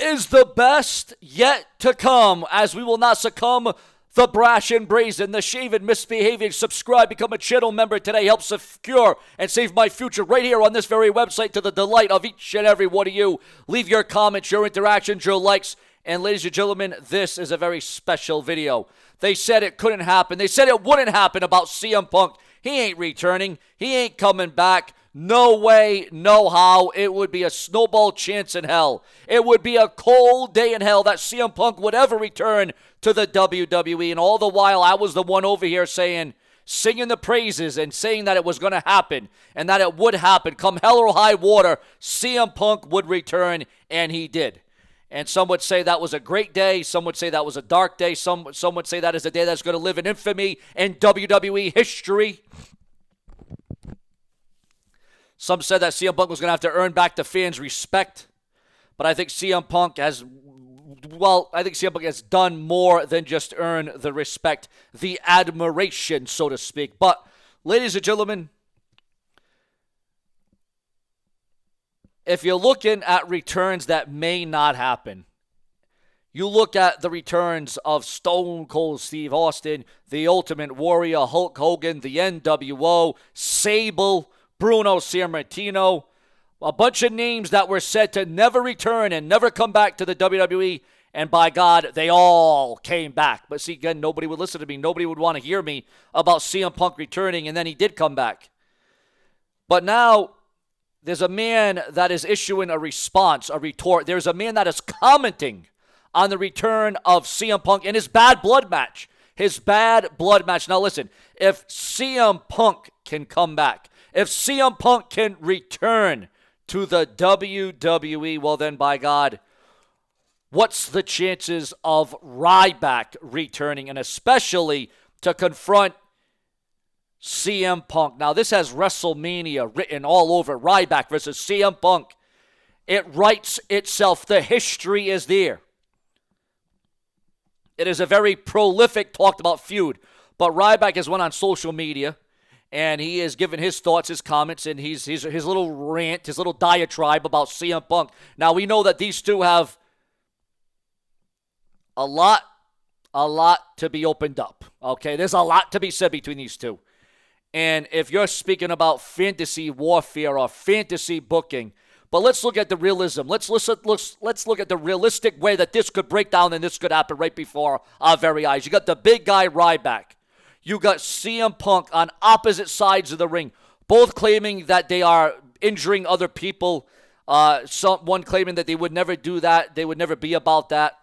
is the best yet to come, as we will not succumb the brash and brazen, the shaven, misbehaving. Subscribe, become a channel member today. Help secure and save my future right here on this very website to the delight of each and every one of you. Leave your comments, your interactions, your likes. And ladies and gentlemen, this is a very special video. They said it couldn't happen. They said it wouldn't happen about CM Punk. He ain't returning. He ain't coming back. No way, no how. It would be a snowball chance in hell. It would be a cold day in hell that CM Punk would ever return to the WWE. And all the while, I was the one over here singing the praises and saying that it was going to happen and that it would happen. Come hell or high water, CM Punk would return, and he did. And some would say that was a great day. Some would say that was a dark day. Some would say that is a day that's going to live in infamy in WWE history. Some said that CM Punk was going to have to earn back the fans' respect. But I think CM Punk has done more than just earn the respect, the admiration, so to speak. But, ladies and gentlemen, if you're looking at returns that may not happen, you look at the returns of Stone Cold Steve Austin, the Ultimate Warrior, Hulk Hogan, the NWO, Sable, Bruno Sammartino, a bunch of names that were said to never return and never come back to the WWE, and by God, they all came back. But see, again, nobody would listen to me. Nobody would want to hear me about CM Punk returning, and then he did come back. But now, there's a man that is issuing a response, a retort. There's a man that is commenting on the return of CM Punk in his bad blood match. His bad blood match. Now listen, if CM Punk can come back, if CM Punk can return to the WWE, well then, by God, what's the chances of Ryback returning, and especially to confront CM Punk? Now, this has WrestleMania written all over. Ryback versus CM Punk. It writes itself. The history is there. It is a very prolific, talked about feud. But Ryback has went on social media, and he has given his thoughts, his comments, and his little rant, his little diatribe about CM Punk. Now, we know that these two have a lot to be opened up. Okay, there's a lot to be said between these two. And if you're speaking about fantasy warfare or fantasy booking, but let's look at the realism. Let's look at the realistic way that this could break down and this could happen right before our very eyes. You got the big guy Ryback. You got CM Punk on opposite sides of the ring, both claiming that they are injuring other people. One claiming that they would never do that. They would never be about that.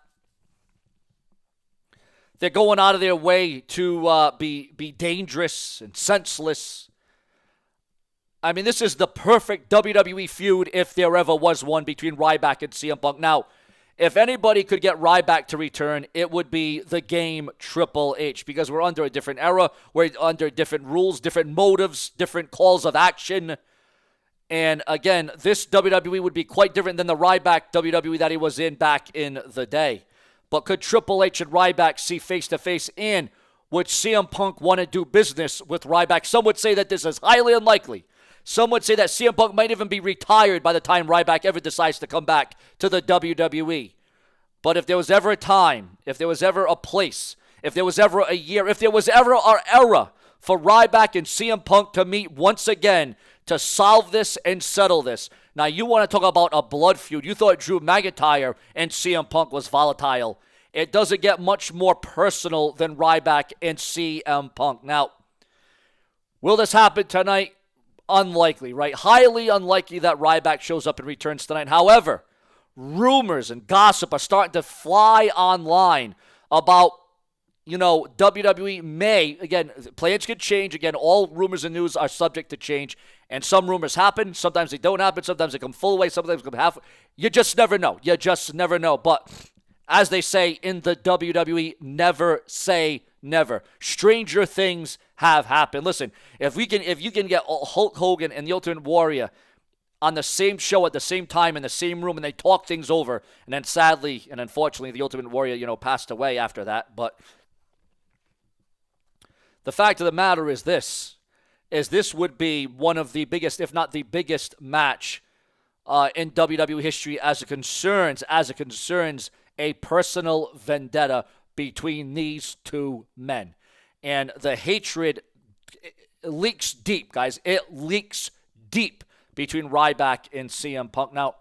They're going out of their way to be dangerous and senseless. I mean, this is the perfect WWE feud if there ever was one between Ryback and CM Punk. Now, if anybody could get Ryback to return, it would be the game Triple H, because we're under a different era. We're under different rules, different motives, different calls of action. And again, this WWE would be quite different than the Ryback WWE that he was in back in the day. But could Triple H and Ryback see face-to-face, and would CM Punk want to do business with Ryback? Some would say that this is highly unlikely. Some would say that CM Punk might even be retired by the time Ryback ever decides to come back to the WWE. But if there was ever a time, if there was ever a place, if there was ever a year, if there was ever an era for Ryback and CM Punk to meet once again to solve this and settle this. Now, you want to talk about a blood feud. You thought Drew McIntyre and CM Punk was volatile. It doesn't get much more personal than Ryback and CM Punk. Now, will this happen tonight? Unlikely, right? Highly unlikely that Ryback shows up and returns tonight. However, rumors and gossip are starting to fly online about, WWE may, again, plans could change. Again, all rumors and news are subject to change. And some rumors happen. Sometimes they don't happen. Sometimes they come full way. Sometimes they come half. You just never know. You just never know. But as they say in the WWE, never say never. Stranger things have happened. Listen, if you can get Hulk Hogan and the Ultimate Warrior on the same show at the same time in the same room, and they talk things over, and then sadly and unfortunately, the Ultimate Warrior, passed away after that. But the fact of the matter is this would be one of the biggest, if not the biggest match in WWE history as it concerns a personal vendetta between these two men. And the hatred leaks deep, guys. It leaks deep between Ryback and CM Punk. Now,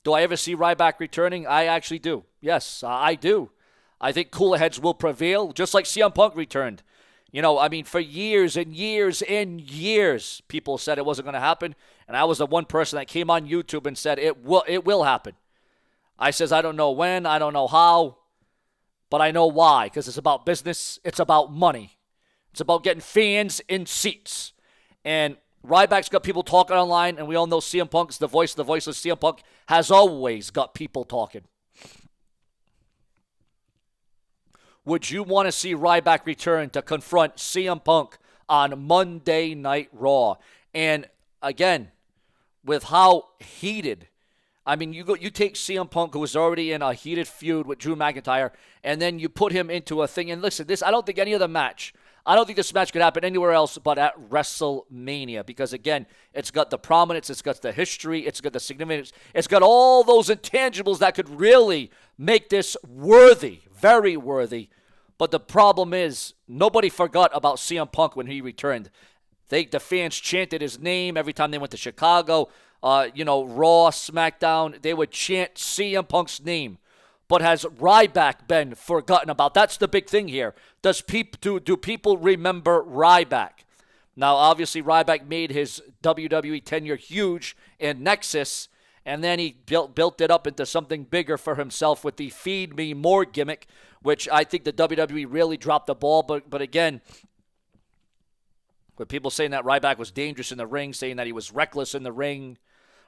do I ever see Ryback returning? I actually do. Yes, I do. I think cooler heads will prevail, just like CM Punk returned. For years and years and years, people said it wasn't going to happen. And I was the one person that came on YouTube and said it will happen. I says, I don't know when, I don't know how, but I know why. Because it's about business, it's about money. It's about getting fans in seats. And Ryback's got people talking online, and we all know CM Punk's the voice of the voiceless. CM Punk has always got people talking. Would you want to see Ryback return to confront CM Punk on Monday Night Raw? And again, with how heated, you take CM Punk, who was already in a heated feud with Drew McIntyre, and then you put him into a thing. And listen, I don't think any other match, I don't think this match could happen anywhere else but at WrestleMania, because again, it's got the prominence, it's got the history, it's got the significance, it's got all those intangibles that could really make this worthy, very worthy. But the problem is, nobody forgot about CM Punk when he returned. The fans chanted his name every time they went to Chicago, Raw, SmackDown. They would chant CM Punk's name. But has Ryback been forgotten about? That's the big thing here. Do people remember Ryback? Now, obviously, Ryback made his WWE tenure huge in Nexus, and then he built it up into something bigger for himself with the Feed Me More gimmick, which I think the WWE really dropped the ball. But again, with people saying that Ryback was dangerous in the ring, saying that he was reckless in the ring,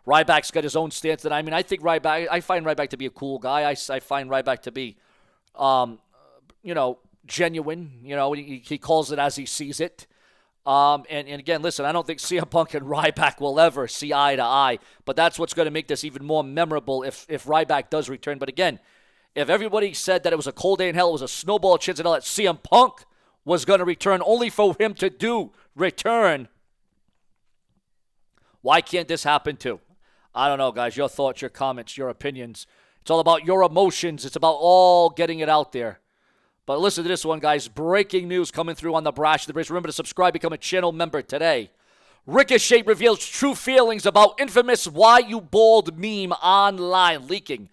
Ryback's got his own stance. I find Ryback to be a cool guy. I find Ryback to be, genuine. He calls it as he sees it. And again, listen, I don't think CM Punk and Ryback will ever see eye to eye, but that's what's going to make this even more memorable if Ryback does return. But again, if everybody said that it was a cold day in hell, it was a snowball chance and all that, CM Punk was going to return only for him to return, why can't this happen too? I don't know, guys. Your thoughts, your comments, your opinions. It's all about your emotions. It's about all getting it out there. But listen to this one, guys. Breaking news coming through on the Brash the Brace. Remember to subscribe, become a channel member today. Ricochet reveals true feelings about infamous Why You Bald meme online leaking.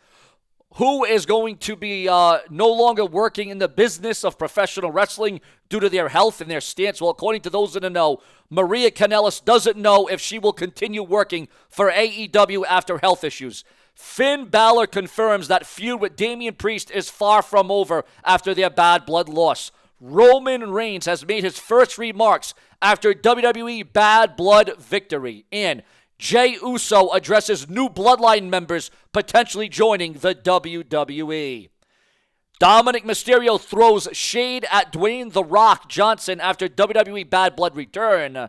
Who is going to be no longer working in the business of professional wrestling due to their health and their stance? Well, according to those in the know, Maria Kanellis doesn't know if she will continue working for AEW after health issues. Finn Balor confirms that feud with Damian Priest is far from over after their bad blood loss. Roman Reigns has made his first remarks after WWE Bad Blood victory. And Jey Uso addresses new Bloodline members potentially joining the WWE. Dominic Mysterio throws shade at Dwayne "The Rock" Johnson after WWE Bad Blood return.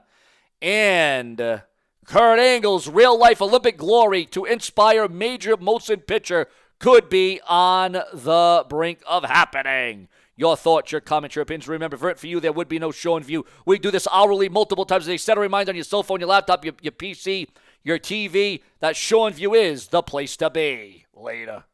And Kurt Angle's real-life Olympic glory to inspire major motion picture could be on the brink of happening. Your thoughts, your comments, your opinions. Remember, for you, there would be no show and view. We do this hourly, multiple times a day. Set a reminder on your cell phone, your laptop, your PC, your TV. That show and view is the place to be. Later.